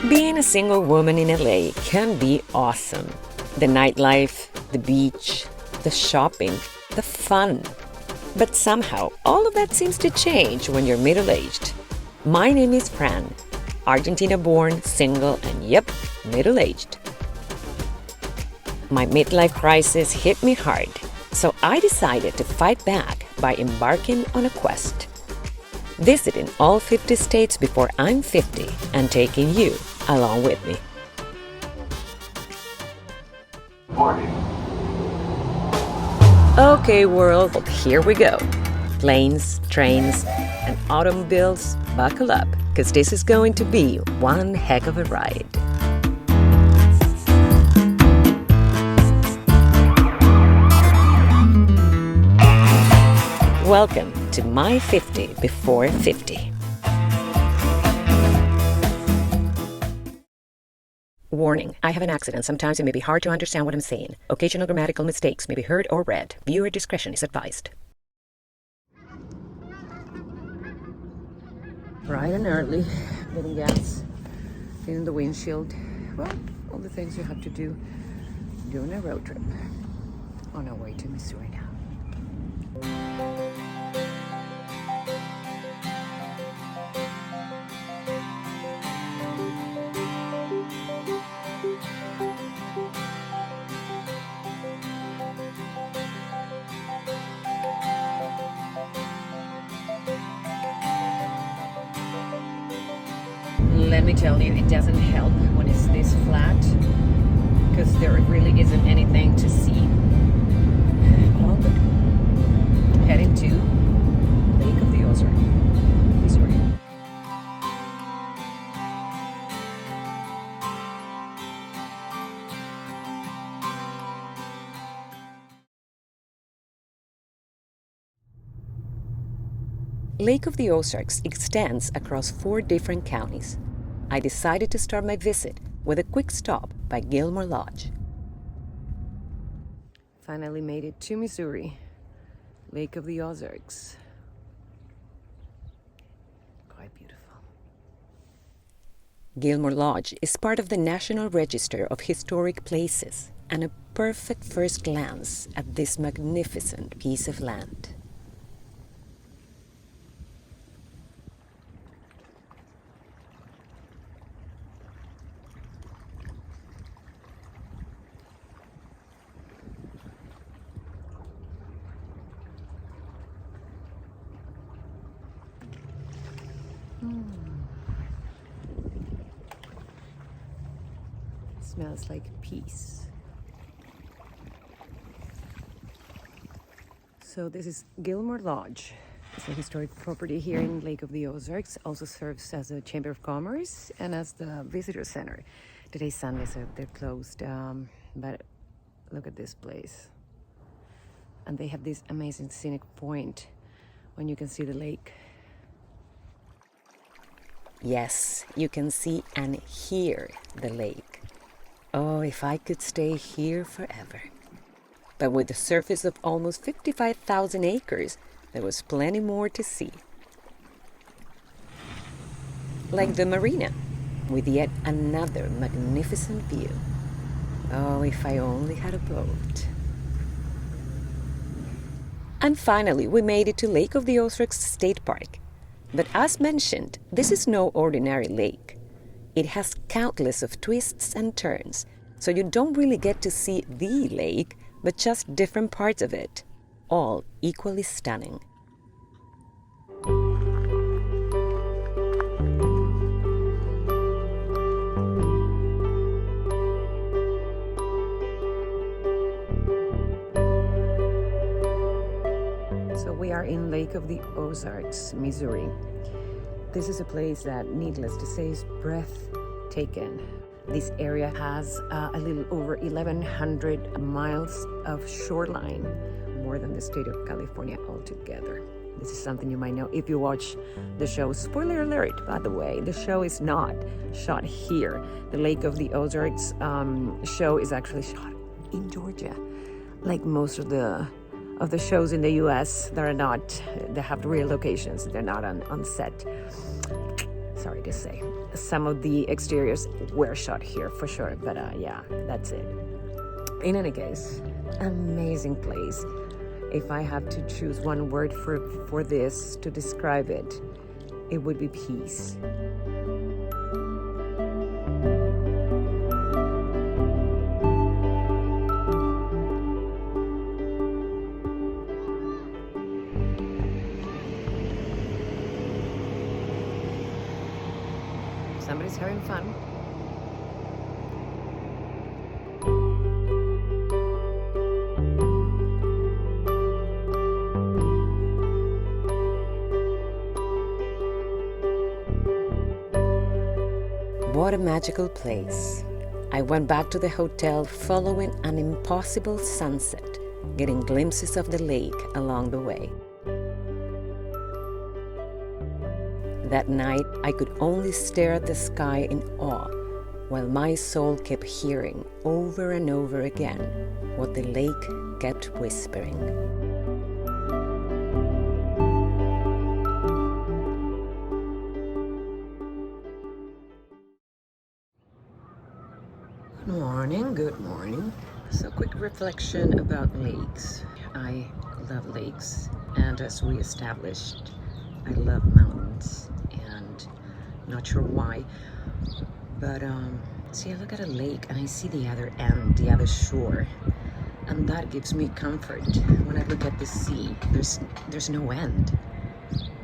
Being a single woman in LA can be awesome. The nightlife, the beach, the shopping, the fun. But somehow, all of that seems to change when you're middle-aged. My name is Fran, Argentina-born, single, and yep, middle-aged. My midlife crisis hit me hard, so I decided to fight back by embarking on a quest. Visiting all 50 states before I'm 50 and taking you along with me. Okay, world, here we go. Planes, trains, and automobiles, buckle up, because this is going to be one heck of a ride. Welcome to my 50 before 50. Warning, I have an accent. Sometimes it may be hard to understand what I'm saying. Occasional grammatical mistakes may be heard or read. Viewer discretion is advised. Bright and early, getting gas, cleaning the windshield. Well, all the things you have to do during a road trip. On our way to Missouri now. Let me tell you, it doesn't help when it's this flat, because there really isn't anything to see. All good. Heading to Lake of the Ozarks, Missouri. Lake of the Ozarks extends across 4 different counties. I decided to start my visit with a quick stop by Willmore Lodge. Finally made it to Missouri, Lake of the Ozarks. Quite beautiful. Willmore Lodge is part of the National Register of Historic Places and a perfect first glance at this magnificent piece of land. Smells like peace. So this is Willmore Lodge. It's a historic property here in Lake of the Ozarks. Also serves as a Chamber of Commerce and as the visitor center. Today's Sunday, so they're closed. But look at this place. And they have this amazing scenic point when you can see the lake. Yes, you can see and hear the lake. Oh, if I could stay here forever. But with a surface of almost 55,000 acres, there was plenty more to see. Like the Marina, with yet another magnificent view. Oh, if I only had a boat. And finally, we made it to Lake of the Ozarks State Park. But as mentioned, this is no ordinary lake. It has countless of twists and turns, so you don't really get to see the lake, but just different parts of it, all equally stunning. So we are in Lake of the Ozarks, Missouri. This is a place that, needless to say, is breathtaking. This area has a little over 1,100 miles of shoreline, more than the state of California altogether. This is something you might know if you watch the show. Spoiler alert, by the way, the show is not shot here. The Lake of the Ozarks show is actually shot in Georgia, like most of the shows in the U.S. that have real locations. They're not on set. sorry to say. Some of the exteriors were shot here for sure, but yeah, that's it. In any case, amazing place. If I have to choose one word for this to describe it, it would be peace. Somebody's having fun. What a magical place. I went back to the hotel following an impossible sunset, getting glimpses of the lake along the way. That night, I could only stare at the sky in awe, while my soul kept hearing over and over again what the lake kept whispering. Good morning. So quick reflection about lakes. I love lakes, and as we established, I love mountains, and not sure why, but see, I look at a lake and I see the other end, the other shore, and that gives me comfort. When I look at the sea, there's no end,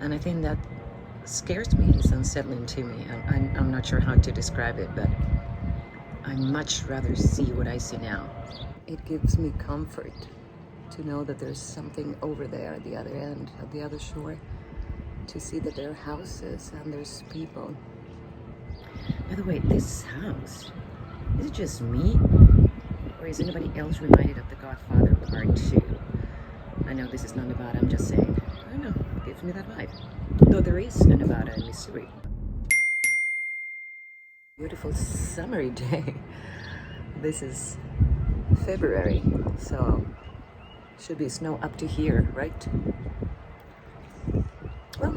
and I think that scares me. It's unsettling to me. I'm not sure how to describe it, but I much rather see what I see now. It gives me comfort to know that there's something over there at the other end, at the other shore, to see that there are houses and there's people. By the way, this house, is it just me? Or is anybody else reminded of The Godfather Part 2? I know this is not Nevada, I'm just saying. I don't know, it gives me that vibe. Though there is a Nevada in Missouri. Beautiful summery day. This is February, so should be snow up to here, right? Well,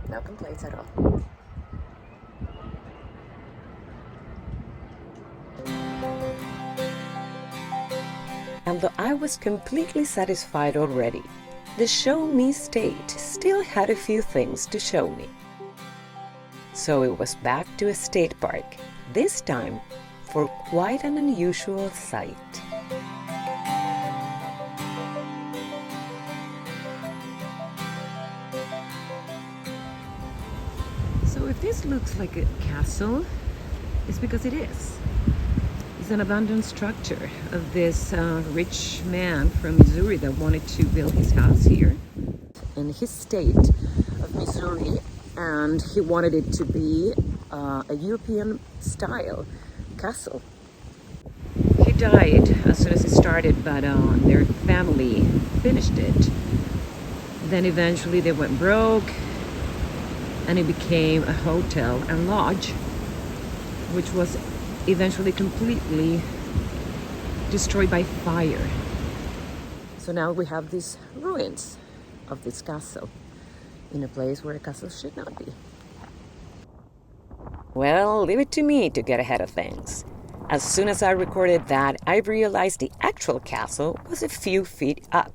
no complaints at all. And though I was completely satisfied already, the show me state still had a few things to show me. So it was back to a state park, this time for quite an unusual sight. So if this looks like a castle, it's because it is. It's an abandoned structure of this rich man from Missouri that wanted to build his house here in his state of Missouri. And he wanted it to be a European style castle. He died as soon as it started, but their family finished it. Then eventually they went broke and it became a hotel and lodge, which was eventually completely destroyed by fire. So now we have these ruins of this castle, in a place where a castle should not be. Well, leave it to me to get ahead of things. As soon as I recorded that, I realized the actual castle was a few feet up.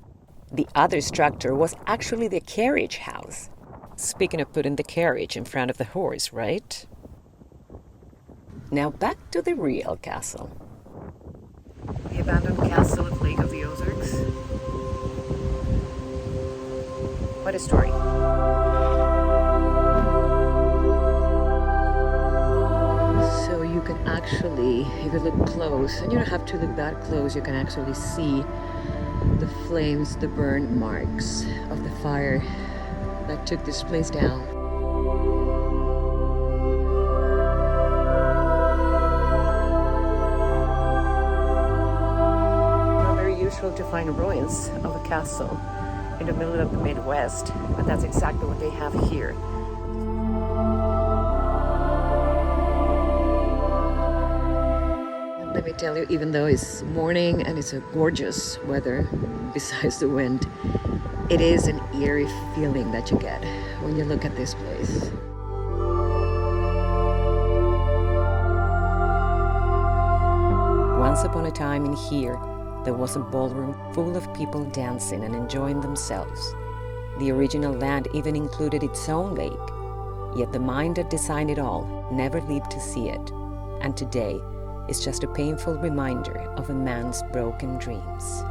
The other structure was actually the carriage house. Speaking of putting the carriage in front of the horse, right? Now back to the real castle. The abandoned castle of Lake of the Ozarks. What a story. So you can actually, if you look close, and you don't have to look that close, you can actually see the flames, the burn marks of the fire that took this place down. Not very usual to find ruins of a castle in the middle of the Midwest, but that's exactly what they have here. And let me tell you, even though it's morning and it's a gorgeous weather, besides the wind, it is an eerie feeling that you get when you look at this place. once upon a time in here, there was a ballroom full of people dancing and enjoying themselves. The original land even included its own lake, yet the mind that designed it all never lived to see it, and today is just a painful reminder of a man's broken dreams.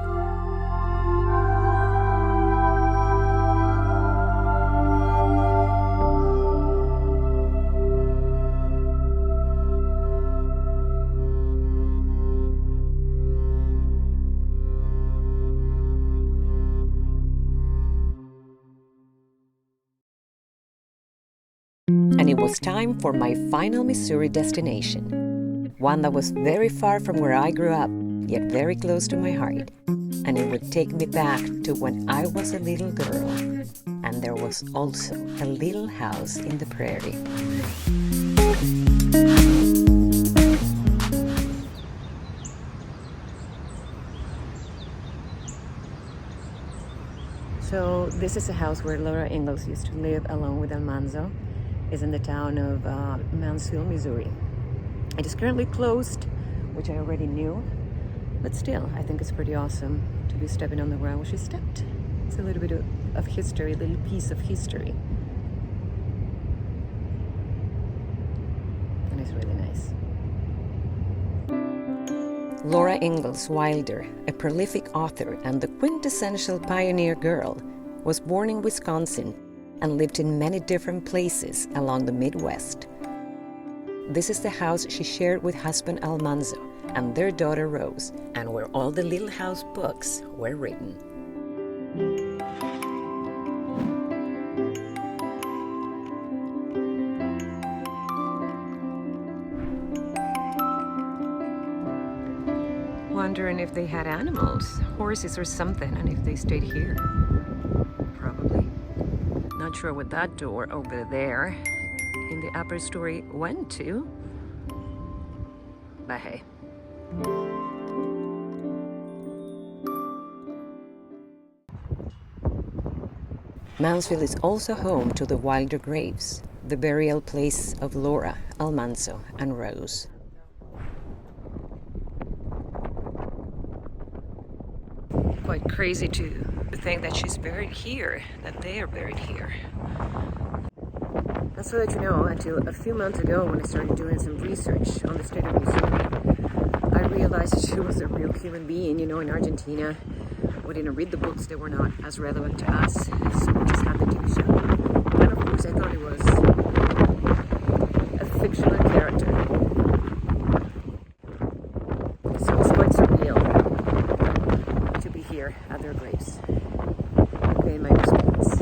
And it was time for my final Missouri destination, one that was very far from where I grew up, yet very close to my heart, and it would take me back to when I was a little girl, and there was also a little house in the prairie. So this is a house where Laura Ingalls used to live along with Almanzo. Is in the town of Mansfield, Missouri. It is currently closed, which I already knew, but still, I think it's pretty awesome to be stepping on the ground where she stepped. It's a little bit of history, a little piece of history. And it's really nice. Laura Ingalls Wilder, a prolific author and the quintessential pioneer girl, was born in Wisconsin and lived in many different places along the Midwest. This is the house she shared with husband Almanzo and their daughter Rose, and where all the Little House books were written. Wondering if they had animals, horses or something, and if they stayed here. Probably. Not sure what that door over there in the upper story went to, but hey. Mansfield is also home to the Wilder graves, the burial place of Laura, Almanzo, and Rose. Quite crazy to think that she's buried here, that they are buried here. And so that you know, until a few months ago when I started doing some research on the state of Missouri, I realized that she was a real human being. You know, in Argentina, we didn't read the books, they were not as relevant to us, so we just had the TV show. And of course I thought it was a fictional character. So it's quite surreal to be here at their graves. Okay, my respects.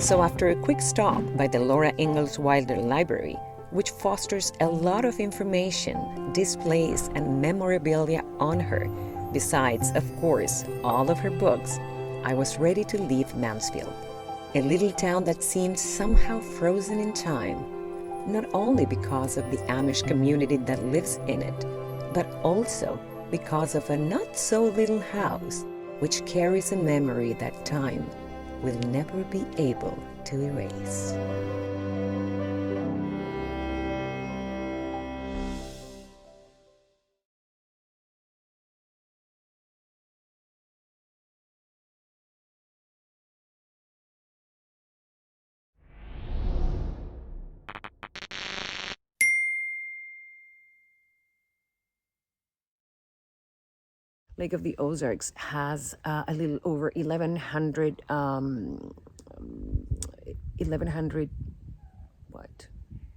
So after a quick stop by the Laura Ingalls Wilder Library, which fosters a lot of information, displays, and memorabilia on her, besides, of course, all of her books, I was ready to leave Mansfield, a little town that seemed somehow frozen in time, not only because of the Amish community that lives in it, but also because of a not-so-little house which carries a memory that time will never be able to erase. Lake of the Ozarks has a little over 1,100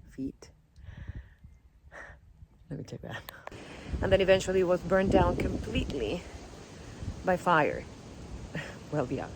feet? Let me check that. And then eventually was burned down completely by fire. Well, yeah.